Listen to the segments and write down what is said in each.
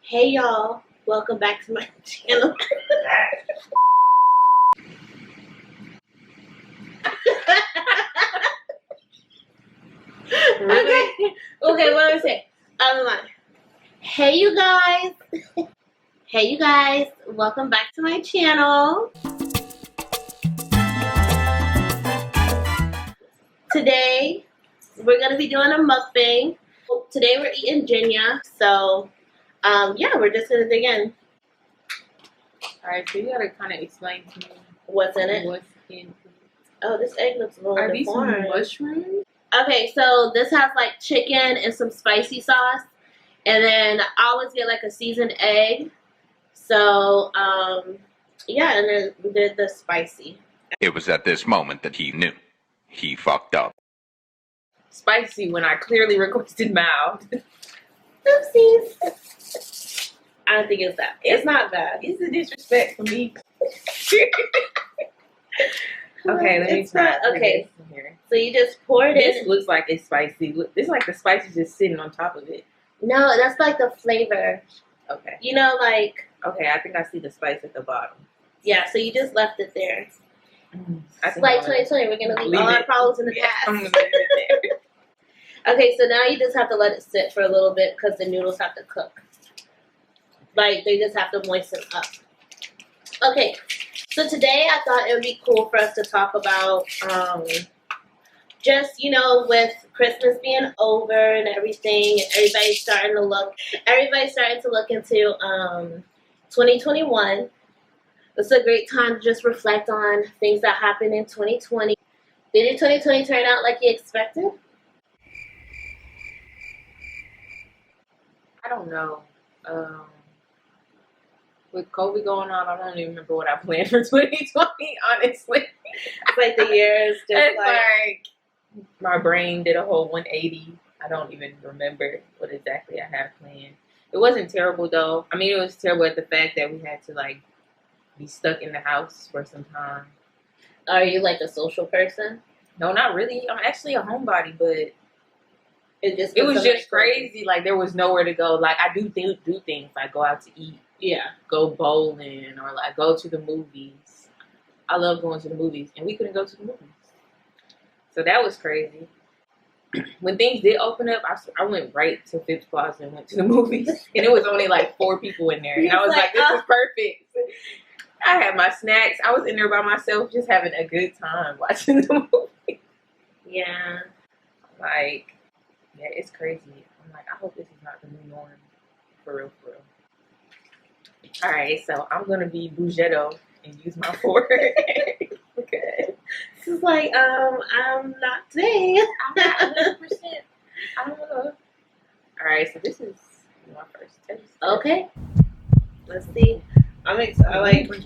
Hey y'all, welcome back to my channel. Okay, what do I say? I'm like, hey you guys. Hey you guys, welcome back to my channel. Today, we're going to be doing a mukbang. Today we're eating Jinya, so yeah, we're just going to dig in. Alright, so you gotta kind of explain to me What's in it? what's in. Oh, this egg looks a little Are these some deformed. mushrooms? Okay, so this has like chicken and some spicy sauce. And then I always get like a seasoned egg. So, yeah, and then we did the spicy. It was at this moment that he knew. He fucked up. Spicy when I clearly requested mild. Oopsies. I don't think it's that. It's not bad. It's a disrespect for me. Okay, let me It's try. not- okay. this here. So you just pour it This in. looks like it's spicy. This is like the spice is just sitting on top of it. No, that's like the flavor. Okay. You know, like, Okay, I think I see the spice at the bottom. yeah, so you just left it there. I It's think like I'm gonna 2020, we're going to leave leave all our it. problems in the Yeah, I'm past. gonna leave it there. Okay, so now you just have to let it sit for a little bit because the noodles have to cook. Like, they just have to moisten up. Okay, so today I thought it would be cool for us to talk about just, you know, with Christmas being over and everything, and everybody's starting to look into 2021. It's a great time to just reflect on things that happened in 2020. Did your 2020 turn out like you expected? I don't know. With COVID going on, I don't even remember what I planned for 2020, honestly. It's like the years just It's like like my brain did a whole 180. I don't even remember what exactly I had planned. It wasn't terrible though. I mean, it was terrible at the fact that we had to like be stuck in the house for some time. Are you like a social person? No, not really. I'm actually a homebody, but It just it was becomes, just crazy. Like there was nowhere to go. Like I do things like go out to eat, Yeah. go bowling, or like go to the movies. I love going to the movies, and we couldn't go to the movies. So that was crazy. When things did open up, I went right to Phipps Plaza and went to the movies. And it was only like 4 people in there. And I was like, this is perfect. I had my snacks. I was in there by myself just having a good time watching the movie. Yeah. Like, yeah, it's crazy. I'm like, I hope this is not the new norm. For real, for real. All right, so I'm going to be Bougetto and use my fork. Okay. This is like, I'm not today. I'm not 100%. I don't know. All right, so this is my first taste. Okay. Let's see. I'm excited.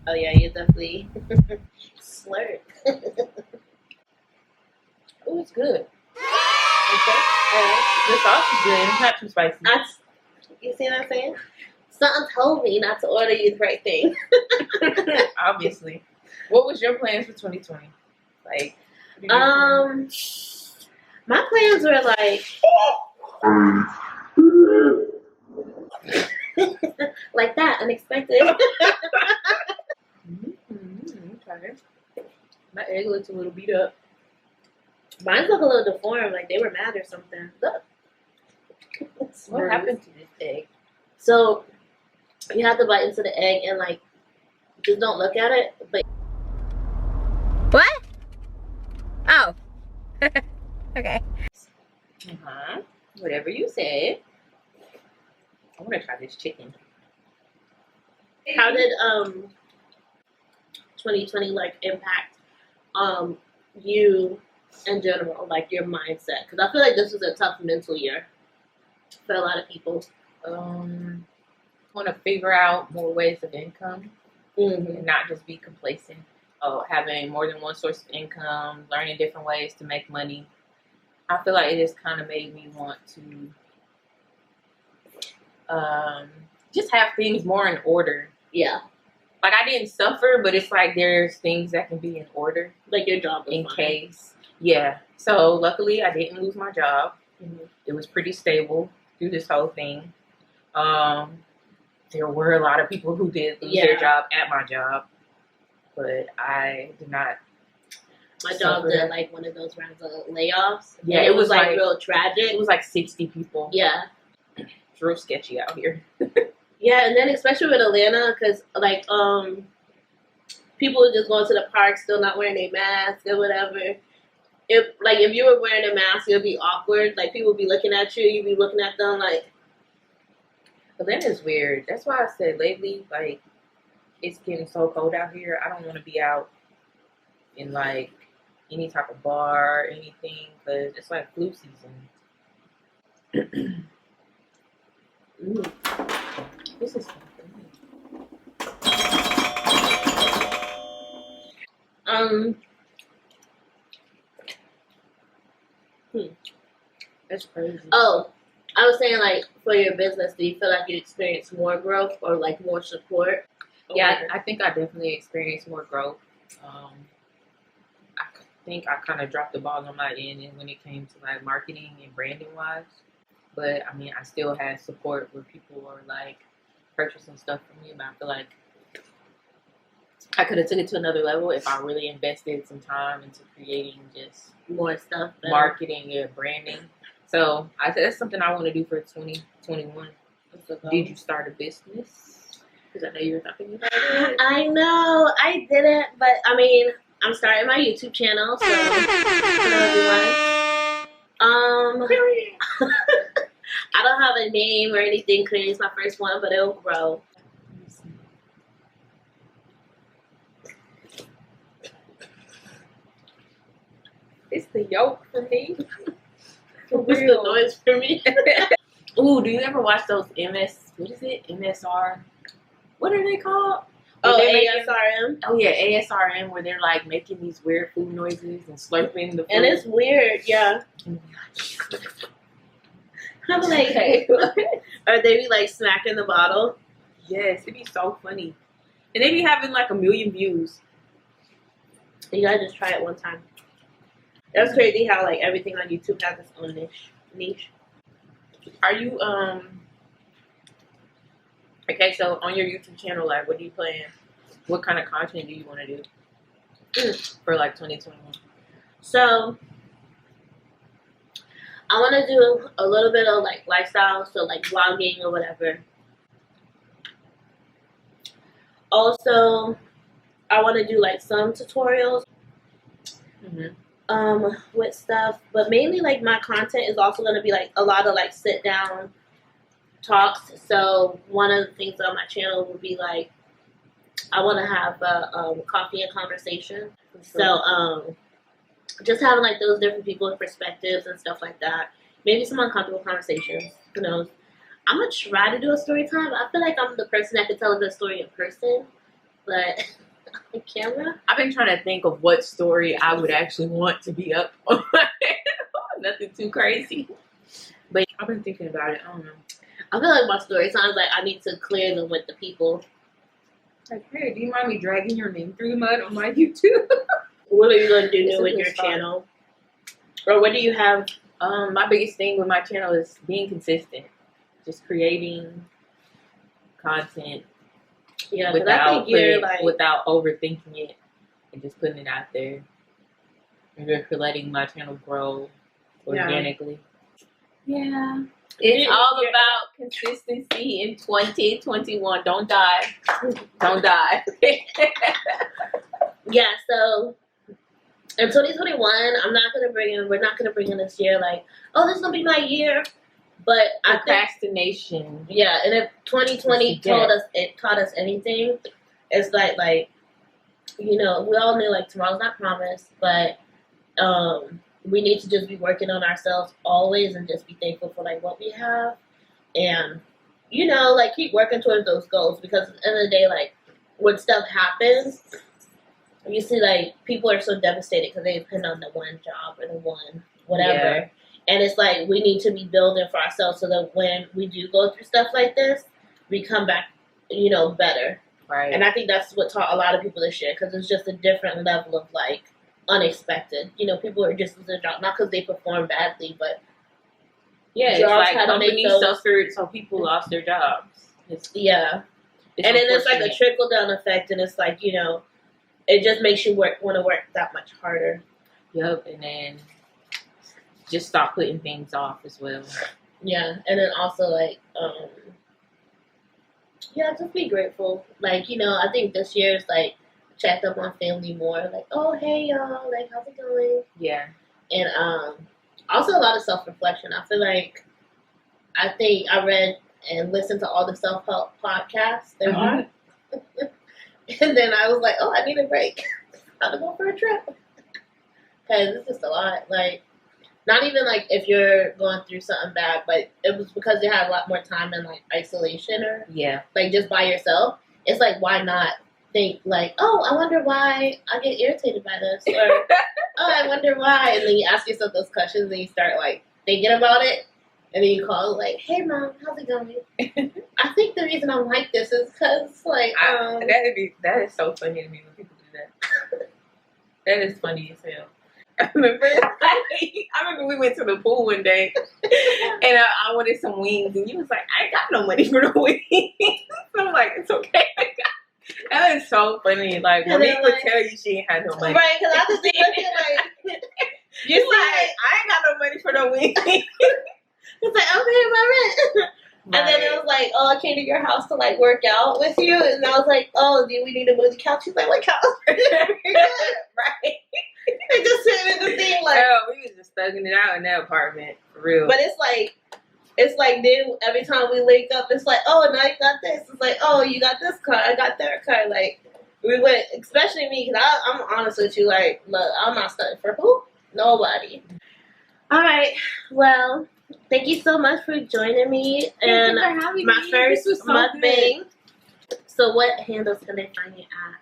Oh yeah, you definitely slurred. Oh, it's good. Okay. The sauce is good. It's not too spicy. You see what I'm saying? Something told me not to order you the right thing. Obviously. What was your plans for 2020? Like, my plans were like that, unexpected. Okay. My egg looks a little beat up. Mine look a little deformed, like they were mad or something. Look. What happened to this egg? So you have to bite into the egg and like just don't look at it. But what? Oh. Okay. Whatever you said. I want to try this chicken. how did 2020 like impact you in general, like your mindset? Because I feel like this was a tough mental year for a lot of people. Want to figure out more ways of income Mm-hmm. and not just be complacent. Having more than one source of income, learning different ways to make money. I feel like it just kind of made me want to just have things more in order. Yeah, Like I didn't suffer, but it's like there's things that can be in order like your job was in fine. case. Yeah. So luckily I didn't lose my job. Mm-hmm. It was pretty stable. through this whole thing. There were a lot of people who did lose Yeah. their job at my job, but I did not. My job did like one of those rounds of layoffs. Yeah, and it was like real tragic. It was like 60 people. Yeah. It's real sketchy out here. Yeah, and then especially with Atlanta, because like people were just going to the park, still not wearing a mask or whatever. If you were wearing a mask, it would be awkward. Like people would be looking at you, you'd be looking at them like. Atlanta's weird. That's why I said lately, like, it's getting so cold out here. I don't want to be out in like any type of bar or anything, because it's like flu season. This is That's crazy. Oh, I was saying, like, for your business, do you feel like you experience more growth or like more support? Yeah, I think I definitely experienced more growth. I think I kind of dropped the ball on my end and when it came to like marketing and branding wise. But I mean, I still had support where people were like purchasing stuff from me. But I feel like I could have took it to another level if I really invested some time into creating just more stuff, marketing and branding. So that's something I want to do for 2021. Did you start a business? Because I know you were talking about it. I know I didn't, but I mean, I'm starting my YouTube channel, so I don't have a name or anything because it's my first one, but it'll grow. It's the yolk for me. What's the noise for me? Ooh, do you ever watch those MSR? What are they called? Oh, ASRM. Oh yeah, ASRM, where they're like making these weird food noises and slurping the food. And it's weird, yeah. I'm like, hey. Or they be like smacking the bottle. Yes, it'd be so funny. And they be having like 1 million views. You gotta just try it one time. That's crazy how like everything on YouTube has its own niche. Are you okay, so on your YouTube channel, like what do you plan? What kind of content do you want to do for like 2021? So I want to do a little bit of like lifestyle, so like vlogging or whatever. Also, I want to do like some tutorials. With stuff, but mainly like my content is also going to be like a lot of like sit down talks. So one of the things on my channel will be like I want to have a coffee and conversation. So just having like those different people's perspectives and stuff like that. Maybe some uncomfortable conversations. Who knows? I'm gonna try to do a story time. I feel like I'm the person that can tell a good story in person, but on camera. I've been trying to think of what story I would actually want to be up on. Nothing too crazy. But I've been thinking about it. I don't know. I feel like my story times, like I need to clear them with the people. Like, hey, do you mind me dragging your name through the mud on my YouTube? What are you going to do new with your channel? Or what do you have? My biggest thing with my channel is being consistent. Just creating content. Yeah, without overthinking it and just putting it out there. And just letting my channel grow organically. Yeah. It's all about consistency in 2021. Don't die. Don't die. Yeah, so in 2021, we're not gonna bring in this year like, oh, this is gonna be my year. But procrastination. Yeah, and if 2020 taught us anything, it's like you know, we all knew like tomorrow's not promised, but we need to just be working on ourselves always and just be thankful for like what we have, and you know, like keep working towards those goals, because at the end of the day, like when stuff happens, you see like people are so devastated because they depend on the one job or the one whatever. Yeah. And it's like we need to be building for ourselves so that when we do go through stuff like this, we come back, you know, better. Right. And I think that's what taught a lot of people this year, because it's just a different level of like unexpected. You know, people are just losing their job, not because they perform badly, but Yeah, it's jobs like had to make companies those. suffered, so people lost their jobs. Yeah. And then it's like a unfortunate. trickle down effect, and it's like, you know, it just makes you want to work that much harder. Yep, and then just stop putting things off as well. Yeah, and then also like, yeah, just be grateful. Like, you know, I think this year's like checked up on family more. Like, oh hey y'all, like how's it going? Yeah. And also a lot of self reflection. I feel like I think I read and listened to all the self help podcasts there are, and then I was like, oh, I need a break. I'm gonna go for a trip because it's just a lot. Like, not even like if you're going through something bad, but it was because you had a lot more time in like isolation or like just by yourself. It's like, why not think like, oh, I wonder why I get irritated by this, or oh, I wonder why, and then you ask yourself those questions and you start like thinking about it, and then you call like, hey mom, how's it going? I think the reason I'm like this is because like that is so funny to me when people do that. That is funny as hell. I remember we went to the pool one day, and I wanted some wings, and you was like, I ain't got no money for the wings. I'm like, it's okay. That is so funny. Like, Monique would tell you she ain't had no money. Right, because I just be looking like, you're like, I ain't got no money for no wings. It's like, I'm paying my rent. Right. And then it was like, oh, I came to your house to like work out with you, and I was like, oh, do we need to move the couch? She's like, what couch? Right. They just sitting in the thing like, girl, we was just thugging it out in that apartment for real. but it's like then every time we link up, it's like, oh, now you got this. It's like, oh, you got this car, I got that car. Like, we went, especially me, because I'm honest with you. Like, look, I'm not studying for who? Nobody. All right, well, thank you so much for joining me and my first mukbang. So, what handles can they find you at?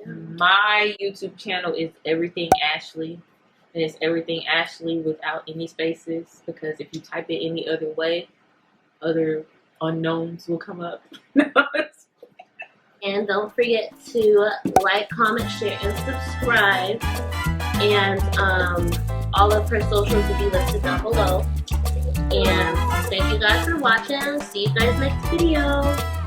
My YouTube channel is Everything Ashley, and it's Everything Ashley without any spaces, because if you type it any other way, other unknowns will come up. And don't forget to like, comment, share, and subscribe. And all of her socials will be listed down below. And thank you guys for watching. See you guys next video.